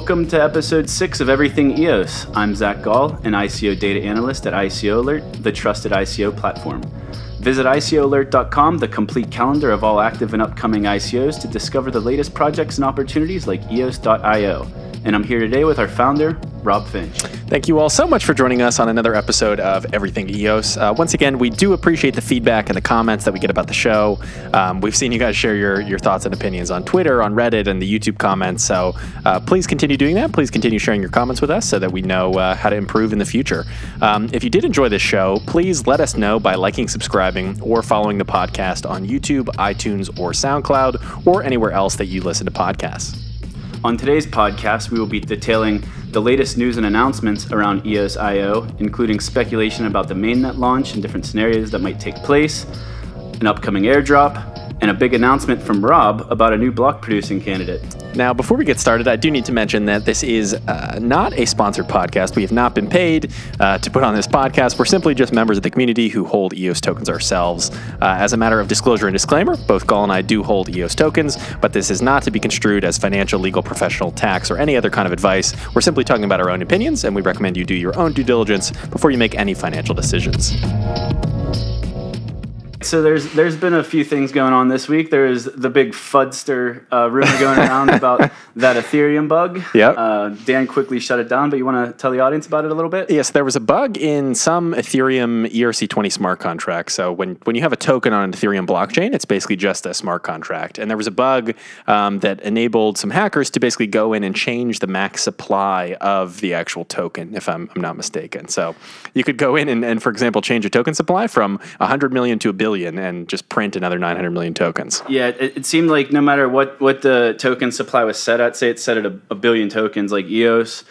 Welcome to episode 6 of Everything EOS. I'm Zach Gall, an ICO data analyst at ICO Alert, the trusted ICO platform. Visit ICOalert.com, the complete calendar of all active and upcoming ICOs, to discover the latest projects and opportunities like EOS.io. And I'm here today with our founder, Rob Finch. Thank you all so much for joining us on another episode of Everything EOS. Once again, we do appreciate the feedback and the comments that we get about the show. We've seen you guys share your thoughts and opinions on Twitter, on Reddit, and the YouTube comments. So please continue doing that. Please continue sharing your comments with us so that we know how to improve in the future. If you did enjoy this show, please let us know by liking, subscribing, or following the podcast on YouTube, iTunes, or SoundCloud, or anywhere else that you listen to podcasts. On today's podcast, we will be detailing the latest news and announcements around EOS.io, including speculation about the mainnet launch and different scenarios that might take place, an upcoming airdrop, and a big announcement from Rob about a new block producing candidate. Now, before we get started, I do need to mention that this is not a sponsored podcast. We have not been paid to put on this podcast. We're simply just members of the community who hold EOS tokens ourselves. As a matter of disclosure and disclaimer, both Gall and I do hold EOS tokens, but this is not to be construed as financial, legal, professional, tax, or any other kind of advice. We're simply talking about our own opinions, and we recommend you do your own due diligence before you make any financial decisions. So there's been a few things going on this week. There is the big Fudster rumor going around about that Ethereum bug. Yep. Dan quickly shut it down, but you want to tell the audience about it a little bit? Yes, there was a bug in some Ethereum ERC20 smart contract. So when you have a token on an Ethereum blockchain, it's basically just a smart contract. And there was a bug that enabled some hackers to basically go in and change the max supply of the actual token, if I'm not mistaken. So you could go in and for example, change a token supply from 100 million to a billion and just print another 900 million tokens. Yeah, it seemed like no matter what the token supply was set at, say it's set at a billion tokens like EOS,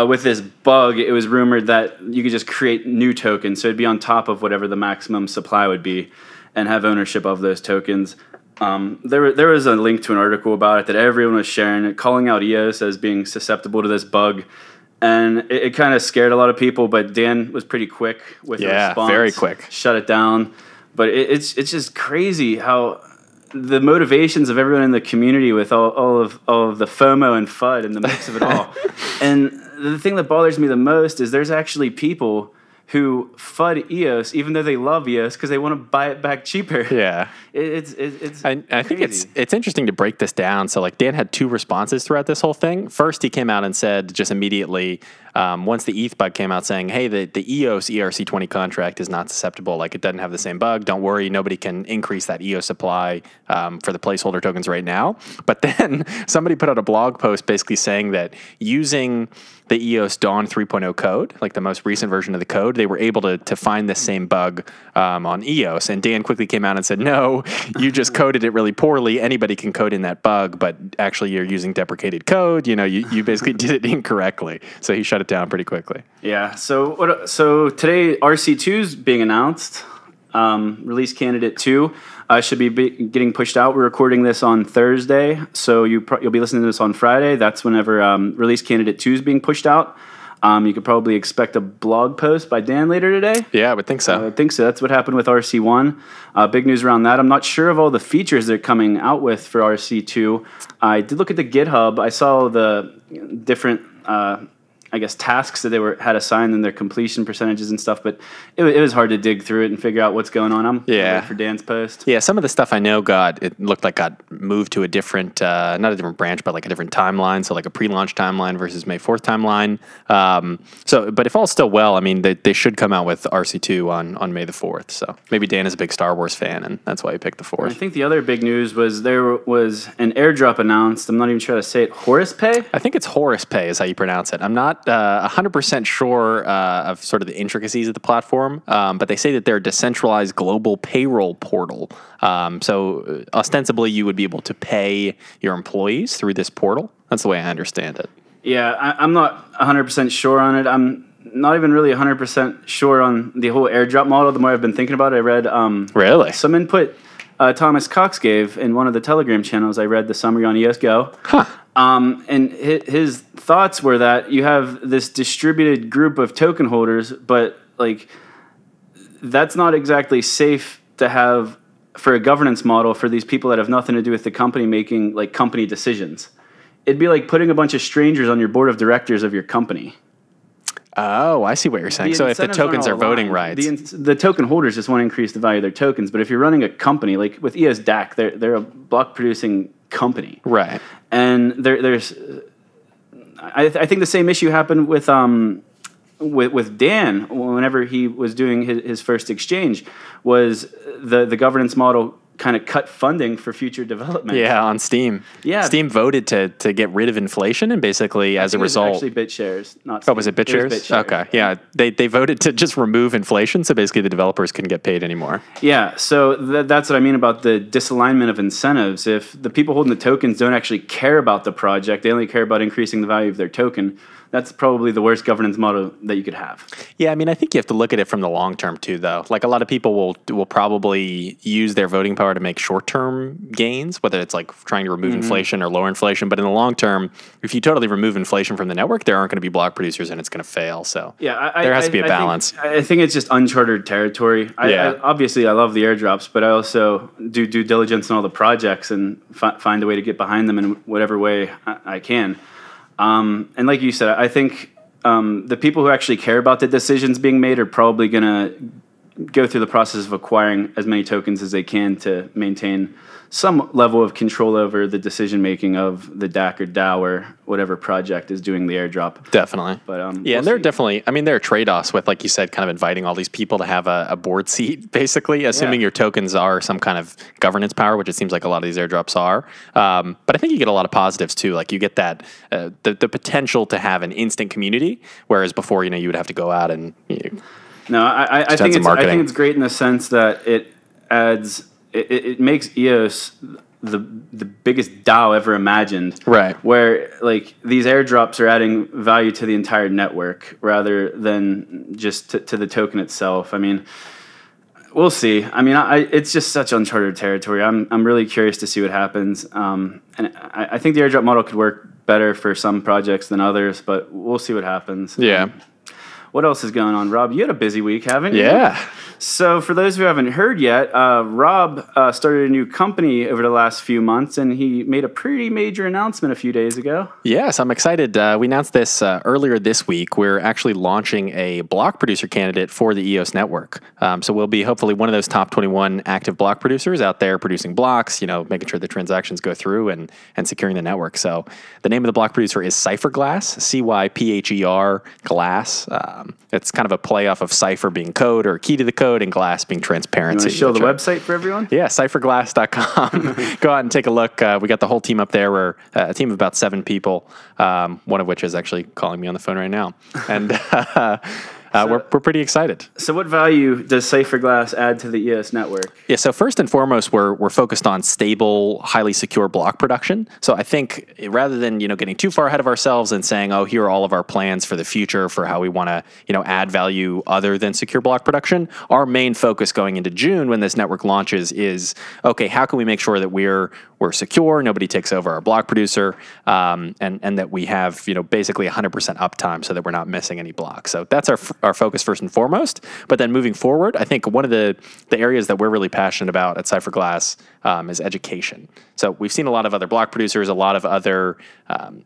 with this bug, it was rumored that you could just create new tokens. So it'd be on top of whatever the maximum supply would be and have ownership of those tokens. There was a link to an article about it that everyone was sharing, calling out EOS as being susceptible to this bug. And it kind of scared a lot of people, but Dan was pretty quick with the response. Yeah, very quick. Shut it down. But it's just crazy how the motivations of everyone in the community with all of the FOMO and FUD and the mix of it all. And the thing that bothers me the most is there's actually people who FUD EOS even though they love EOS because they want to buy it back cheaper. Yeah. I think it's interesting to break this down. So like Dan had two responses throughout this whole thing. First, he came out and said just immediately, once the ETH bug came out saying, hey, the EOS ERC20 contract is not susceptible. Like it doesn't have the same bug. Don't worry. Nobody can increase that EOS supply for the placeholder tokens right now. But then somebody put out a blog post basically saying that using the EOS Dawn 3.0 code, like the most recent version of the code, they were able to find the same bug on EOS. And Dan quickly came out and said, no, you just coded it really poorly. Anybody can code in that bug, but actually you're using deprecated code. You know, you basically did it incorrectly. So he shut it down pretty quickly. Yeah. So today RC2 is being announced. Release candidate 2 should be getting pushed out. We're recording this on Thursday, so you'll be listening to this on Friday. That's whenever release candidate 2 is being pushed out. You could probably expect a blog post by Dan later today. Yeah, I would think so. I think so. That's what happened with RC1. Big news around that. I'm not sure of all the features they're coming out with for RC2. I did look at the GitHub. I saw the different tasks that they had assigned and their completion percentages and stuff, but it was hard to dig through it and figure out what's going on. I'm waiting for Dan's post. Yeah, some of the stuff I know looked like got moved to a different, not a different branch, but like a different timeline. So like a pre-launch timeline versus May 4th timeline. But if all's still well, I mean, they should come out with RC2 on May the 4th. So maybe Dan is a big Star Wars fan and that's why he picked the 4th. I think the other big news was there was an airdrop announced. I'm not even sure how to say it. Horus Pay? I think it's Horus Pay is how you pronounce it. I'm not 100% sure of sort of the intricacies of the platform, but they say that they're a decentralized global payroll portal. So ostensibly, you would be able to pay your employees through this portal. That's the way I understand it. Yeah, I'm not 100% sure on it. I'm not even really 100% sure on the whole airdrop model. The more I've been thinking about it, I read really some input Thomas Cox gave in one of the Telegram channels. I read the summary on EOS Go. Huh. And his thoughts were that you have this distributed group of token holders, but like that's not exactly safe to have for a governance model for these people that have nothing to do with the company making like company decisions. it'd be like putting a bunch of strangers on your board of directors of your company. Oh, I see what you're saying. So if the tokens are voting rights, the token holders just want to increase the value of their tokens. But if you're running a company like with EOS DAC, they're a block producing company, right? And there's, I think the same issue happened with Dan whenever he was doing his first exchange, was the governance model kind of cut funding for future development. Yeah, on Steam. Yeah, Steam voted to get rid of inflation, and basically as a result, actually BitShares, not Steam. Oh, was it BitShares? BitShares. Okay, yeah, they voted to just remove inflation, so basically the developers couldn't get paid anymore. Yeah, so that's what I mean about the disalignment of incentives. If the people holding the tokens don't actually care about the project, they only care about increasing the value of their token, that's probably the worst governance model that you could have. Yeah, I mean, I think you have to look at it from the long term too, though. Like a lot of people will probably use their voting power to make short term gains, whether it's like trying to remove inflation or lower inflation. But in the long term, if you totally remove inflation from the network, there aren't going to be block producers, and it's going to fail. So yeah, there has to be a balance. I think it's just uncharted territory. Obviously, I love the airdrops, but I also do due diligence on all the projects and find a way to get behind them in whatever way I can. And like you said, I think the people who actually care about the decisions being made are probably going to go through the process of acquiring as many tokens as they can to maintain some level of control over the decision making of the DAC or DAO or whatever project is doing the airdrop. Definitely. But yeah, and there are definitely, I mean, there are trade-offs with, like you said, kind of inviting all these people to have a board seat, basically, assuming your tokens are some kind of governance power, which it seems like a lot of these airdrops are. But I think you get a lot of positives too. Like you get that the potential to have an instant community, whereas before, you would have to go out and No, I think it's great in the sense that it adds. It makes EOS the biggest DAO ever imagined. Right. Where like these airdrops are adding value to the entire network rather than just to the token itself. I mean, we'll see. I mean, it's just such uncharted territory. I'm really curious to see what happens. And I think the airdrop model could work better for some projects than others, but we'll see what happens. Yeah. What else is going on, Rob? You had a busy week, haven't you? Yeah. So for those who haven't heard yet, Rob started a new company over the last few months, and he made a pretty major announcement a few days ago. Yes, I'm excited. We announced this earlier this week. We're actually launching a block producer candidate for the EOS network. So we'll be hopefully one of those top 21 active block producers out there producing blocks, making sure the transactions go through and securing the network. So the name of the block producer is Cypherglass, CYPHER Glass. It's kind of a play off of Cypher being code or key to the code, and glass being transparency. You want to show the website for everyone? Yeah, cypherglass.com. Go out and take a look. We got the whole team up there. We're a team of about 7 people, one of which is actually calling me on the phone right now. And we're pretty excited. So what value does Cypherglass add to the EOS network? Yeah, so first and foremost, we're focused on stable, highly secure block production. So I think rather than getting too far ahead of ourselves and saying, oh, here are all of our plans for the future for how we want to add value other than secure block production, our main focus going into June when this network launches is, okay, how can we make sure that we're secure, nobody takes over our block producer, and that we have basically 100% uptime so that we're not missing any blocks. So that's our focus first and foremost. But then moving forward, I think one of the areas that we're really passionate about at Cypherglass is education. So we've seen a lot of other block producers, a lot of other,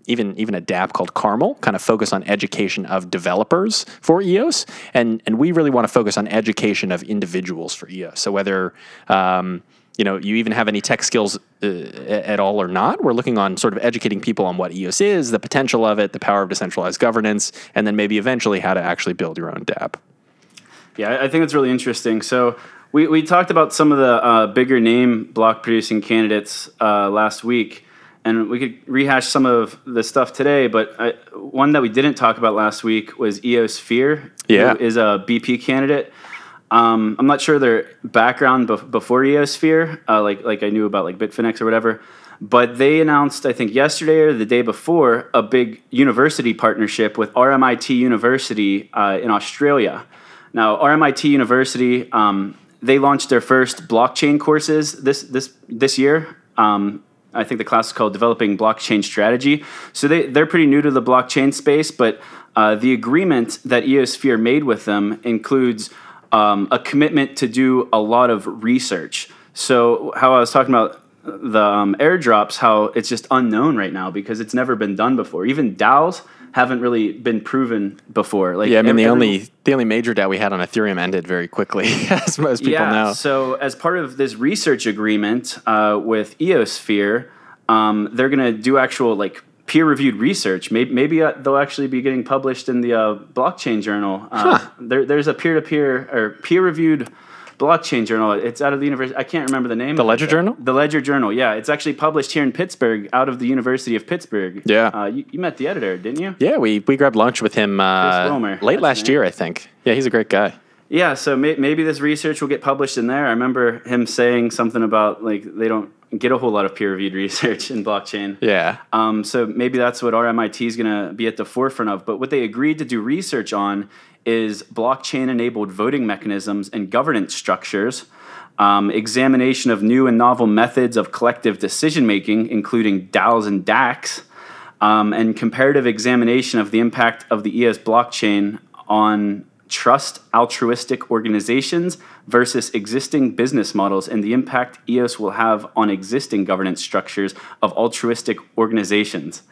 even a dApp called Caramel, kind of focus on education of developers for EOS, and we really want to focus on education of individuals for EOS. So whether you even have any tech skills at all or not, we're looking on sort of educating people on what EOS is, the potential of it, the power of decentralized governance, and then maybe eventually how to actually build your own dApp. Yeah, I think it's really interesting. So we talked about some of the bigger name block producing candidates last week, and we could rehash some of the stuff today, but one that we didn't talk about last week was EOS Sphere, who is a BP candidate. I'm not sure their background before EOS Sphere, like I knew about like Bitfinex or whatever, but they announced, I think yesterday or the day before, a big university partnership with RMIT University in Australia. Now, RMIT University, they launched their first blockchain courses this year. I think the class is called Developing Blockchain Strategy. So they're pretty new to the blockchain space, but the agreement that EOS Sphere made with them includes a commitment to do a lot of research. So how I was talking about airdrops, how it's just unknown right now because it's never been done before. Even DAOs haven't really been proven before. Like, yeah, I mean, the only major DAO we had on Ethereum ended very quickly, as most people know. So as part of this research agreement with EOSphere, they're going to do actual like peer-reviewed research. Maybe they'll actually be getting published in the blockchain journal. There's a peer-to-peer or peer-reviewed blockchain journal. It's out of the university. I can't remember the name. The Ledger Journal? The Ledger Journal, yeah. It's actually published here in Pittsburgh out of the University of Pittsburgh. Yeah. You met the editor, didn't you? Yeah, we grabbed lunch with him late last year, I think. Yeah, he's a great guy. Yeah, so maybe this research will get published in there. I remember him saying something about like they don't get a whole lot of peer-reviewed research in blockchain. Yeah. So maybe that's what RMIT is going to be at the forefront of. But what they agreed to do research on is blockchain-enabled voting mechanisms and governance structures, examination of new and novel methods of collective decision-making, including DAOs and DACs, and comparative examination of the impact of the EOS blockchain on trust altruistic organizations versus existing business models and the impact EOS will have on existing governance structures of altruistic organizations.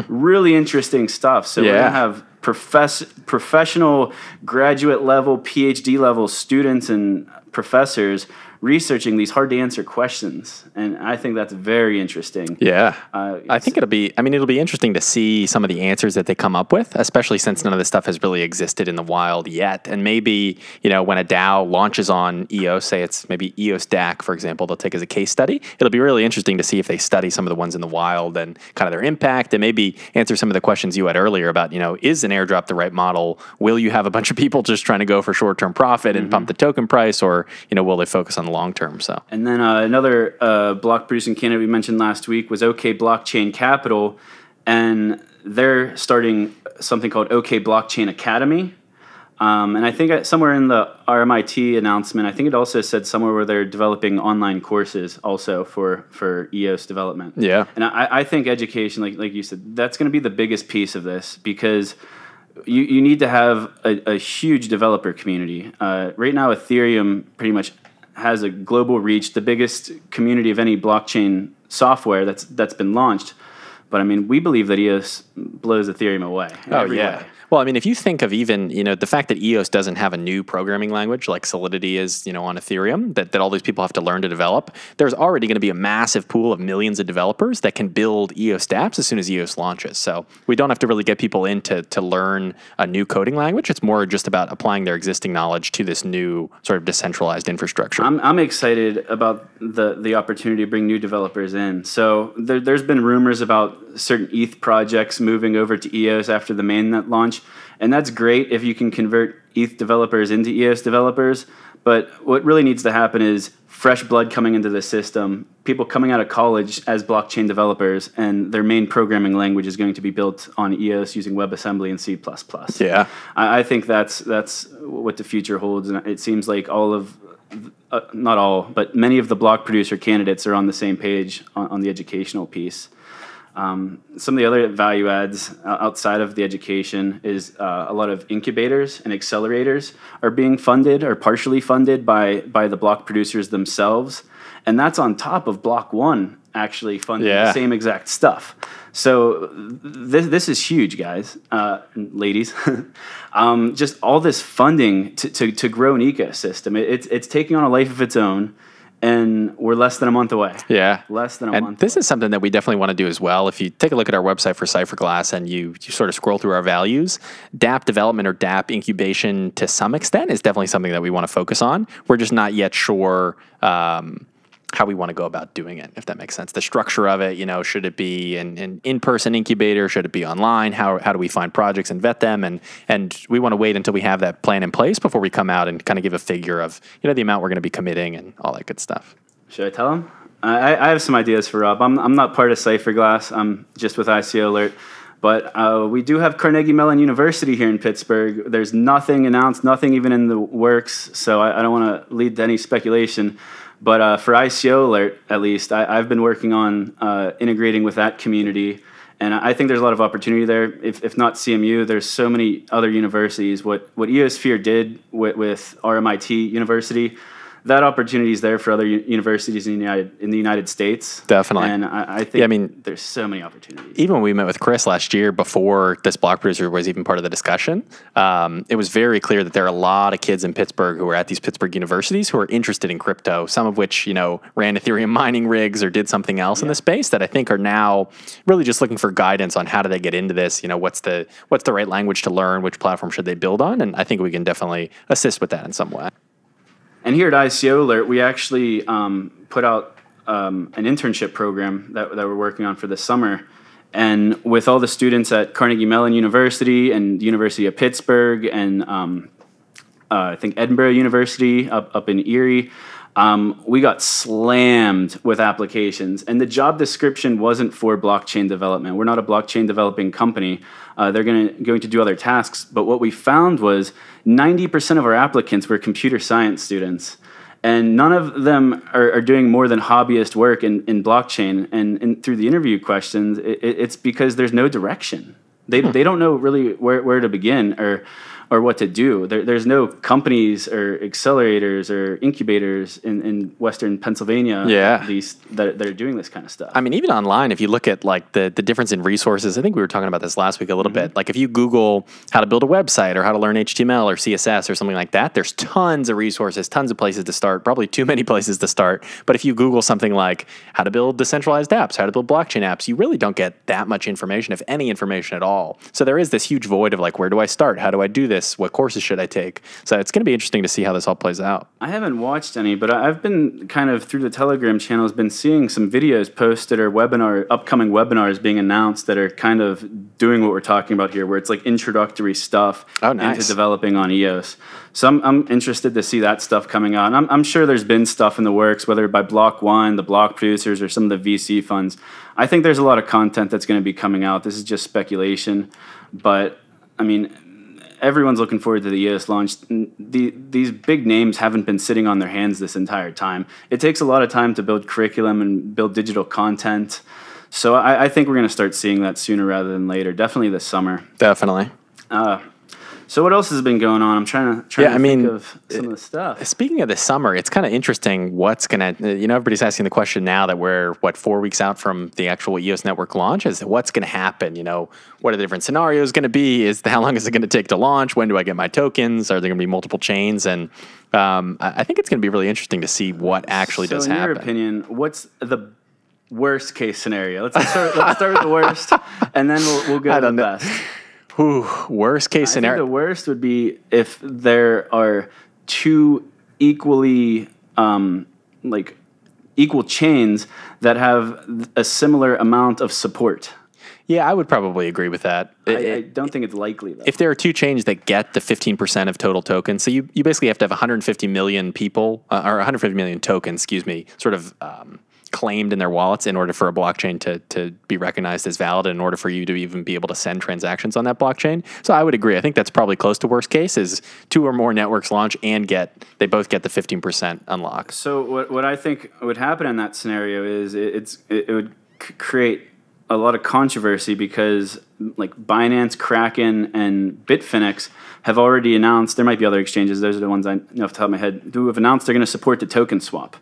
Really interesting stuff. So we're going to have professional, graduate level, PhD level students and professors researching these hard to answer questions, and I think that's very interesting. Yeah, I think it'll be interesting to see some of the answers that they come up with, especially since none of this stuff has really existed in the wild yet. And maybe, when a DAO launches on EOS, say it's maybe EOS DAC, for example, they'll take as a case study. It'll be really interesting to see if they study some of the ones in the wild and kind of their impact, and maybe answer some of the questions you had earlier about, is an airdrop the right model? Will you have a bunch of people just trying to go for short-term profit and pump the token price, or will they focus on the long term? So, and then another block producing candidate we mentioned last week was OK Blockchain Capital, and they're starting something called OK Blockchain Academy. And I think somewhere in the RMIT announcement, I think it also said somewhere where they're developing online courses also for EOS development. Yeah, and I think education, like you said, that's going to be the biggest piece of this because you need to have a huge developer community. Right now, Ethereum pretty much has a global reach, the biggest community of any blockchain software that's been launched. But I mean, we believe that EOS blows Ethereum away. Oh, yeah. Well, I mean, if you think of even, the fact that EOS doesn't have a new programming language like Solidity is, on Ethereum, that all these people have to learn to develop, there's already going to be a massive pool of millions of developers that can build EOS dApps as soon as EOS launches. So we don't have to really get people in to learn a new coding language. It's more just about applying their existing knowledge to this new sort of decentralized infrastructure. I'm excited about the opportunity to bring new developers in. So there's been rumors about certain ETH projects moving over to EOS after the mainnet launch. And that's great if you can convert ETH developers into EOS developers. But what really needs to happen is fresh blood coming into the system, people coming out of college as blockchain developers, and their main programming language is going to be built on EOS using WebAssembly and C++. Yeah, I think that's what the future holds. And it seems like not all, but many of the block producer candidates are on the same page on the educational piece. Some of the other value adds outside of the education is a lot of incubators and accelerators are being funded or partially funded by the block producers themselves. And that's on top of Block One actually funding the same exact stuff. So this is huge, guys, ladies. Just all this funding to grow an ecosystem. It's taking on a life of its own. And we're less than a month away. Yeah. Less than a month. This is something that we definitely want to do as well. If you take a look at our website for Cypherglass and you sort of scroll through our values, dApp development or dApp incubation to some extent is definitely something that we want to focus on. We're just not yet sure how we want to go about doing it, if that makes sense. The structure of it, should it be an in-person incubator? Should it be online? How do we find projects and vet them? And we want to wait until we have that plan in place before we come out and kind of give a figure of, the amount we're going to be committing and all that good stuff. Should I tell him? I have some ideas for Rob. I'm not part of Cypherglass. I'm just with ICO Alert. But we do have Carnegie Mellon University here in Pittsburgh. There's nothing announced, nothing even in the works, so I don't want to lead to any speculation. But for ICO Alert, at least, I've been working on integrating with that community, and I think there's a lot of opportunity there. If not CMU, there's so many other universities. What EOSphere did with RMIT University, that opportunity is there for other universities in the United States. Definitely. And I think there's so many opportunities. Even when we met with Chris last year, before this block producer was even part of the discussion, it was very clear that there are a lot of kids in Pittsburgh who are at these Pittsburgh universities who are interested in crypto, some of which, ran Ethereum mining rigs or did something else in the space, that I think are now really just looking for guidance on how do they get into this, what's the right language to learn, which platform should they build on, and I think we can definitely assist with that in some way. And here at ICO Alert, we actually put out an internship program that we're working on for this summer. And with all the students at Carnegie Mellon University and the University of Pittsburgh and I think Edinburgh University up in Erie, we got slammed with applications. And the job description wasn't for blockchain development. We're not a blockchain developing company. They're going to do other tasks. But what we found was 90% of our applicants were computer science students. And none of them are doing more than hobbyist work in blockchain. And through the interview questions, it's because there's no direction. They don't know really where to begin or what to do. There's no companies or accelerators or incubators in Western Pennsylvania, at least, that are doing this kind of stuff. I mean, even online, if you look at like the difference in resources, I think we were talking about this last week a little bit. Like if you Google how to build a website or how to learn HTML or CSS or something like that, there's tons of resources, tons of places to start, probably too many places to start. But if you Google something like how to build decentralized apps, how to build blockchain apps, you really don't get that much information, if any information at all. So there is this huge void of like, where do I start? How do I do this? What courses should I take? So it's going to be interesting to see how this all plays out. I haven't watched any, but I've been kind of through the Telegram channels, been seeing some videos posted or upcoming webinars being announced that are kind of doing what we're talking about here, where it's like introductory stuff into developing on EOS. So I'm interested to see that stuff coming out. And I'm sure there's been stuff in the works, whether by Block One, the block producers, or some of the VC funds. I think there's a lot of content that's going to be coming out. This is just speculation, but I mean, everyone's looking forward to the EOS launch. These big names haven't been sitting on their hands this entire time. It takes a lot of time to build curriculum and build digital content. So I think we're going to start seeing that sooner rather than later. Definitely this summer. Definitely. So what else has been going on? I'm trying to think of some of the stuff. Speaking of the summer, it's kind of interesting what's going to, everybody's asking the question now that we're, 4 weeks out from the actual EOS network launch, is what's going to happen? What are the different scenarios going to be? How long is it going to take to launch? When do I get my tokens? Are there going to be multiple chains? And I think it's going to be really interesting to see what actually does happen. In your opinion, what's the worst case scenario? Let's start with the worst, and then we'll go to the best. Ooh, worst case scenario. I think the worst would be if there are two equally equal chains that have a similar amount of support. Yeah, I would probably agree with that. I don't think it's likely, though. If there are two chains that get the 15% of total tokens, so you basically have to have 150 million people, or 150 million tokens, sort of claimed in their wallets in order for a blockchain to be recognized as valid, in order for you to even be able to send transactions on that blockchain. So I would agree. I think that's probably close to worst case, is two or more networks launch and they both get the 15% unlock. So what I think would happen in that scenario is it would create a lot of controversy, because like Binance, Kraken, and Bitfinex have already announced, there might be other exchanges, those are the ones I know off the top of my head, who have announced they're going to support the token swap.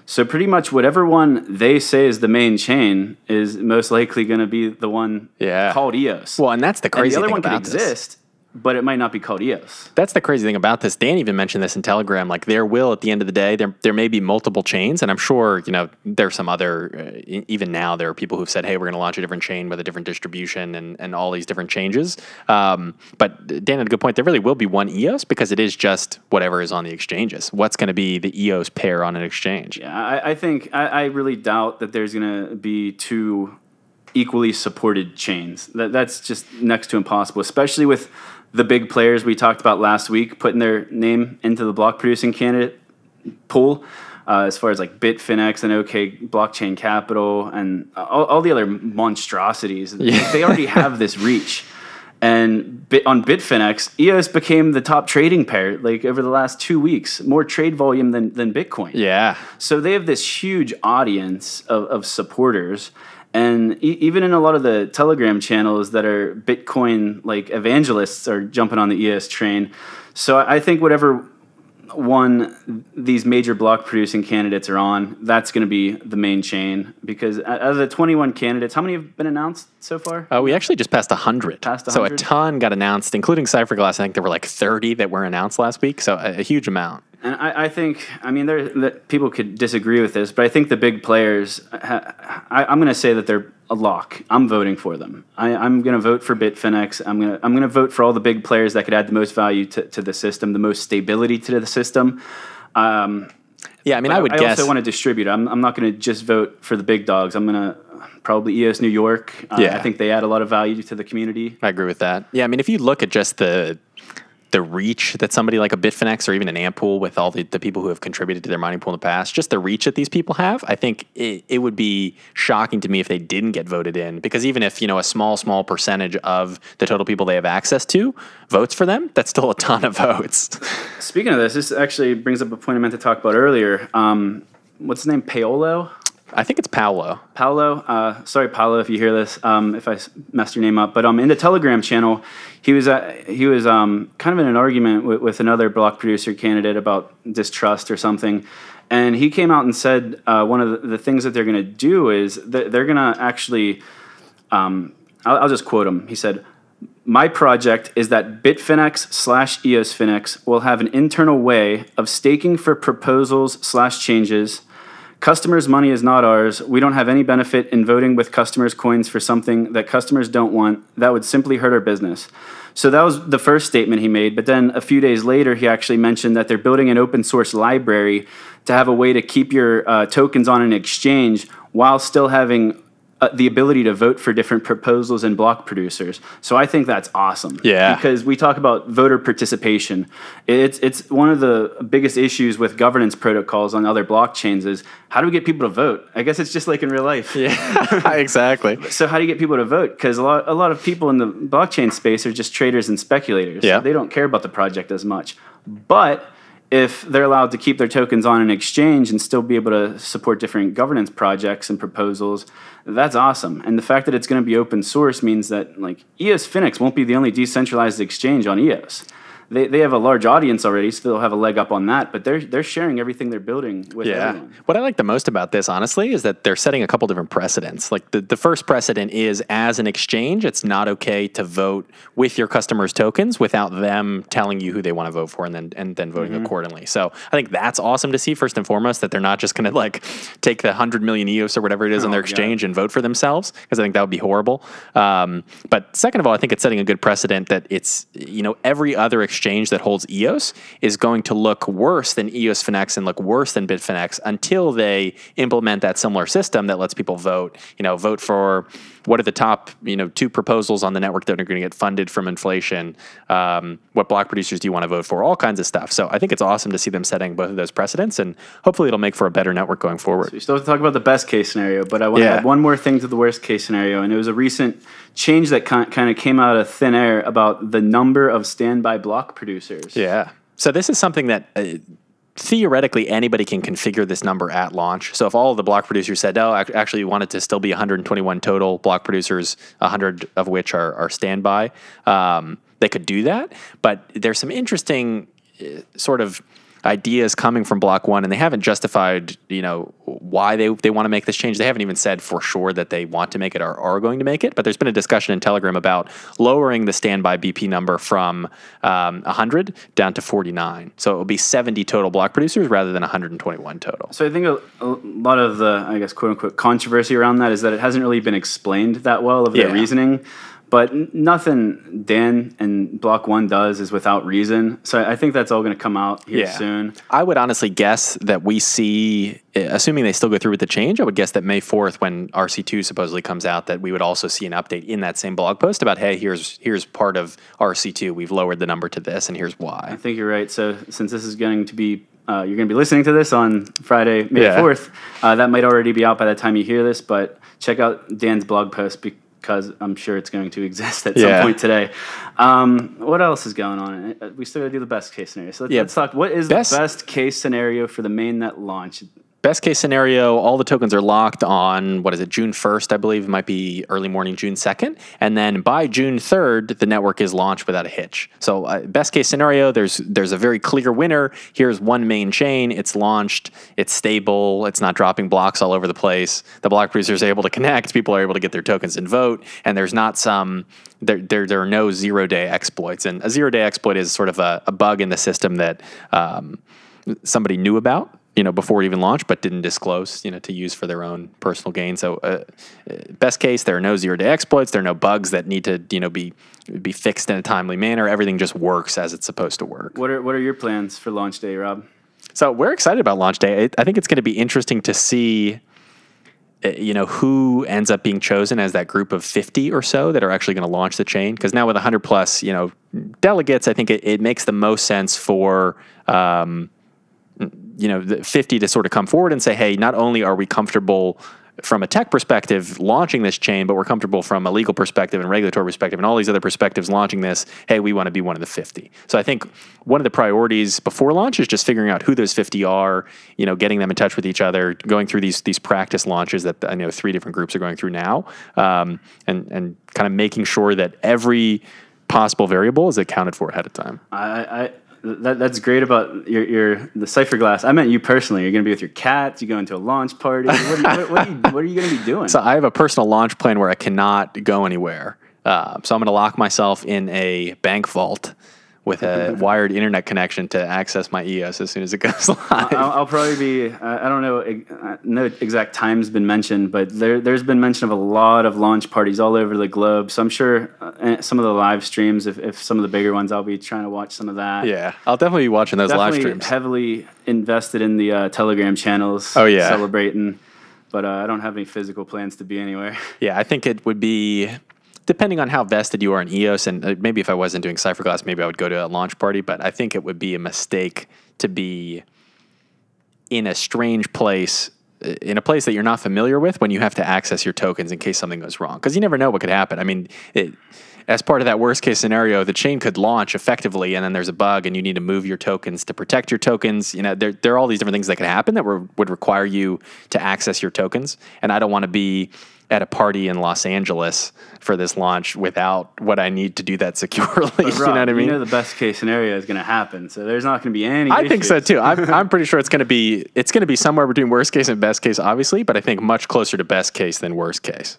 So pretty much whatever one they say is the main chain is most likely going to be the one called EOS. Well, and that's the crazy thing the about other one could exist, but it might not be called EOS. That's the crazy thing about this. Dan even mentioned this in Telegram. Like, there will, at the end of the day, there may be multiple chains, and I'm sure there's some other. Even now, there are people who've said, "Hey, we're going to launch a different chain with a different distribution and all these different changes." But Dan had a good point. There really will be one EOS, because it is just whatever is on the exchanges. What's going to be the EOS pair on an exchange? Yeah, I think I really doubt that there's going to be two equally supported chains. That's just next to impossible, especially with the big players we talked about last week putting their name into the block producing candidate pool, as far as like Bitfinex and OK Blockchain Capital and all the other monstrosities. Yeah. They already have this reach. And on Bitfinex, EOS became the top trading pair like over the last 2 weeks, more trade volume than Bitcoin. Yeah. So they have this huge audience of supporters. And even in a lot of the Telegram channels that are Bitcoin like evangelists are jumping on the EOS train. So I think whatever one these major block producing candidates are on, that's going to be the main chain. Because out of the 21 candidates, how many have been announced so far? We actually just passed 100. So a ton got announced, including Cypherglass. I think there were like 30 that were announced last week. So a huge amount. And I think, I mean, people could disagree with this, but I think the big players, I'm going to say that they're a lock. I'm voting for them. I'm going to vote for Bitfinex. I'm going to vote for all the big players that could add the most value to the system, the most stability to the system. Yeah, I mean, I would guess. I also want to distribute. I'm not going to just vote for the big dogs. I'm going to probably EOS New York. I think they add a lot of value to the community. I agree with that. Yeah, I mean, if you look at just the reach that somebody like a Bitfinex or even an Ampool with all the people who have contributed to their mining pool in the past, just the reach that these people have, I think it would be shocking to me if they didn't get voted in, because even if, a small percentage of the total people they have access to votes for them, that's still a ton of votes. Speaking of this actually brings up a point I meant to talk about earlier. What's his name? Paolo? I think it's Paolo. Sorry, Paolo, if you hear this, if I messed your name up. But in the Telegram channel, he was kind of in an argument with another block producer candidate about distrust or something. And he came out and said one of the things that they're going to do is that they're going to actually, I'll just quote him. He said, "My project is that Bitfinex/EOSFinex will have an internal way of staking for proposals/changes. Customers' money is not ours. We don't have any benefit in voting with customers' coins for something that customers don't want. That would simply hurt our business." So that was the first statement he made. But then a few days later, he actually mentioned that they're building an open source library to have a way to keep your tokens on an exchange while still having the ability to vote for different proposals and block producers. So I think that's awesome. Yeah. Because we talk about voter participation. It's one of the biggest issues with governance protocols on other blockchains is how do we get people to vote? I guess it's just like in real life. Yeah, exactly. So how do you get people to vote? Because a lot of people in the blockchain space are just traders and speculators. Yeah. They don't care about the project as much. But if they're allowed to keep their tokens on an exchange and still be able to support different governance projects and proposals, that's awesome. And the fact that it's going to be open source means that like EOSFinex won't be the only decentralized exchange on EOS. They have a large audience already, so they'll have a leg up on that. But they're sharing everything they're building with everyone. What I like the most about this, honestly, is that they're setting a couple different precedents. Like the first precedent is, as an exchange, it's not okay to vote with your customers' tokens without them telling you who they want to vote for and then voting accordingly. So I think that's awesome to see, first and foremost, that they're not just going to like take the 100 million EOS or whatever it is on their exchange and vote for themselves, because I think that would be horrible. But second of all, I think it's setting a good precedent that it's, every other exchange that holds EOS is going to look worse than EOSFinex and look worse than Bitfinex until they implement that similar system that lets people vote. Vote for what are the top, 2 proposals on the network that are going to get funded from inflation. What block producers do you want to vote for? All kinds of stuff. So I think it's awesome to see them setting both of those precedents, and hopefully it'll make for a better network going forward. So we still have to talk about the best case scenario, but I want to add one more thing to the worst case scenario, and it was a recent change that kind of came out of thin air about the number of standby block producers. Yeah. So this is something that theoretically anybody can configure this number at launch. So if all of the block producers said, "Oh, actually we want it to still be 121 total block producers, 100 of which are standby," they could do that. But there's some interesting sort of ideas coming from Block One, and they haven't justified, why they want to make this change. They haven't even said for sure that they want to make it or are going to make it. But there's been a discussion in Telegram about lowering the standby BP number from 100 down to 49. So it will be 70 total block producers rather than 121 total. So I think a lot of the, I guess, quote unquote, controversy around that is that it hasn't really been explained that well of their reasoning. But nothing Dan and Block One does is without reason. So I think that's all going to come out here soon. I would honestly guess that we see, assuming they still go through with the change, I would guess that May 4th, when RC2 supposedly comes out, that we would also see an update in that same blog post about, hey, here's part of RC2. We've lowered the number to this, and here's why. I think you're right. So since this is going to be, you're going to be listening to this on Friday, May 4th, that might already be out by the time you hear this, but check out Dan's blog post because I'm sure it's going to exist at some point today. What else is going on? We still got to do the best case scenario. So let's talk. What is the best case scenario for the mainnet launch? best case scenario, all the tokens are locked on, what is it, June 1st, I believe. It might be early morning, June 2nd. And then by June 3rd, the network is launched without a hitch. So best case scenario, there's a very clear winner. Here's one main chain. It's launched. It's stable. It's not dropping blocks all over the place. The block producers are able to connect. People are able to get their tokens and vote. And there's not some... There are no zero-day exploits. And a zero-day exploit is sort of a bug in the system that somebody knew about, before it even launched, but didn't disclose, to use for their own personal gain. So best case, there are no zero-day exploits. There are no bugs that need to, be fixed in a timely manner. Everything just works as it's supposed to work. What are your plans for launch day, Rob? So we're excited about launch day. I think it's going to be interesting to see who ends up being chosen as that group of 50 or so that are actually going to launch the chain. Because now with 100 plus, delegates, I think it makes the most sense for, the 50 to sort of come forward and say, hey, not only are we comfortable from a tech perspective launching this chain, but we're comfortable from a legal perspective and regulatory perspective and all these other perspectives launching this. Hey, we want to be one of the 50. So I think one of the priorities before launch is just figuring out who those 50 are, getting them in touch with each other, going through these practice launches that I know 3 different groups are going through now, and kind of making sure that every possible variable is accounted for ahead of time. That's great about the Cypher Glass. I meant you personally. You're going to be with your cats. You go into a launch party. What are you going to be doing? So I have a personal launch plan where I cannot go anywhere. So I'm going to lock myself in a bank vault with a wired internet connection to access my EOS as soon as it goes live. I'll probably be, I don't know, no exact time's been mentioned, but there's been mention of a lot of launch parties all over the globe. So I'm sure some of the live streams, if some of the bigger ones, I'll be trying to watch some of that. Yeah, I'll definitely be watching those live streams. Heavily invested in the Telegram channels. Oh, yeah. Celebrating, but I don't have any physical plans to be anywhere. Yeah, I think it would be... Depending on how vested you are in EOS, and maybe if I wasn't doing Cypher Glass, maybe I would go to a launch party, but I think it would be a mistake to be in a strange place, in a place that you're not familiar with when you have to access your tokens in case something goes wrong. Because you never know what could happen. I mean, as part of that worst case scenario, the chain could launch effectively and then there's a bug and you need to move your tokens to protect your tokens. There are all these different things that could happen that would require you to access your tokens. And I don't want to be at a party in Los Angeles for this launch without what I need to do that securely. But Rob, you know what I mean? The best case scenario is going to happen, so there's not going to be any I issues. think so too. I'm pretty sure it's going to be somewhere between worst case and best case, obviously, but I think much closer to best case than worst case.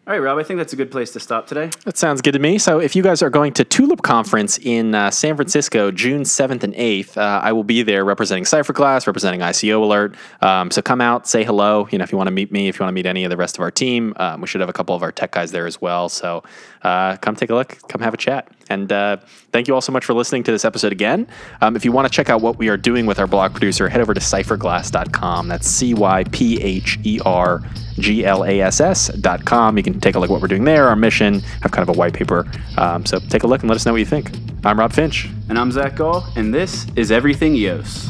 All right, Rob, I think that's a good place to stop today. That sounds good to me. So if you guys are going to Tulip Conference in San Francisco, June 7th and 8th, I will be there representing Cypher Glass, representing ICO Alert. So come out, say hello. If you want to meet me, if you want to meet any of the rest of our team, we should have a couple of our tech guys there as well. So come take a look, come have a chat. And thank you all so much for listening to this episode again. If you want to check out what we are doing with our blog producer, head over to cypherglass.com. That's CYPHERGLASS.com. You can take a look at what we're doing there, our mission, have kind of a white paper. So take a look and let us know what you think. I'm Rob Finch. And I'm Zach Gall, and this is Everything EOS.